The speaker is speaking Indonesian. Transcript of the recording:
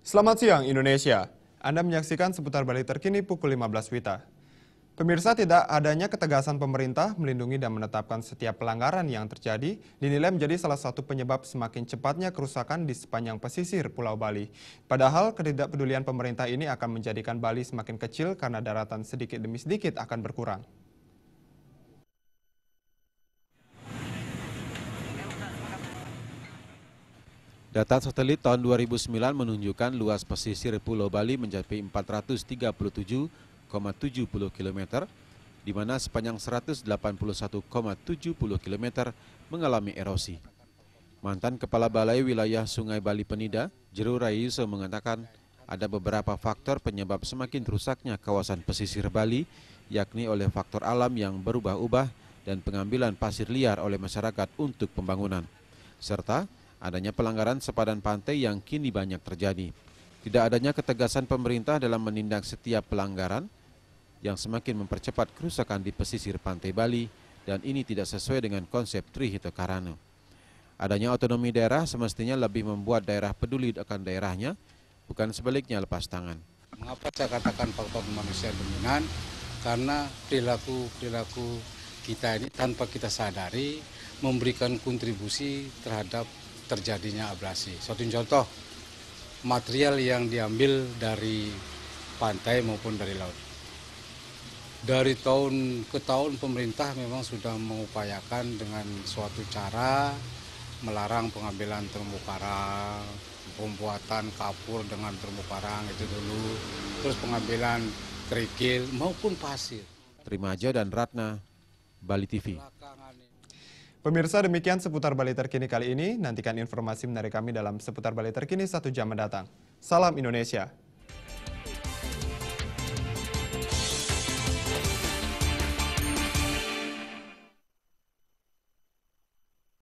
Selamat siang Indonesia. Anda menyaksikan seputar Bali terkini pukul 15 WITA. Pemirsa, tidak adanya ketegasan pemerintah melindungi dan menetapkan setiap pelanggaran yang terjadi dinilai menjadi salah satu penyebab semakin cepatnya kerusakan di sepanjang pesisir Pulau Bali. Padahal ketidakpedulian pemerintah ini akan menjadikan Bali semakin kecil karena daratan sedikit demi sedikit akan berkurang. Data satelit tahun 2009 menunjukkan luas pesisir Pulau Bali mencapai 437,70 km, di mana sepanjang 181,70 km mengalami erosi. Mantan Kepala Balai Wilayah Sungai Bali Penida, Jeru Rayuso mengatakan ada beberapa faktor penyebab semakin rusaknya kawasan pesisir Bali, yakni oleh faktor alam yang berubah-ubah dan pengambilan pasir liar oleh masyarakat untuk pembangunan, serta adanya pelanggaran sepadan pantai yang kini banyak terjadi. Tidak adanya ketegasan pemerintah dalam menindak setiap pelanggaran yang semakin mempercepat kerusakan di pesisir pantai Bali, dan ini tidak sesuai dengan konsep Trihito Karana. Adanya otonomi daerah semestinya lebih membuat daerah peduli akan daerahnya, bukan sebaliknya lepas tangan. Mengapa saya katakan faktor manusia dominan? Karena perilaku kita ini tanpa kita sadari memberikan kontribusi terhadap terjadinya abrasi. Suatu contoh, material yang diambil dari pantai maupun dari laut. Dari tahun ke tahun pemerintah memang sudah mengupayakan dengan suatu cara melarang pengambilan terumbu karang, pembuatan kapur dengan terumbu karang itu dulu, terus pengambilan kerikil maupun pasir. Trimaja dan Ratna, Bali TV. Pemirsa, demikian seputar Bali terkini kali ini. Nantikan informasi menarik kami dalam seputar Bali terkini 1 jam mendatang. Salam Indonesia.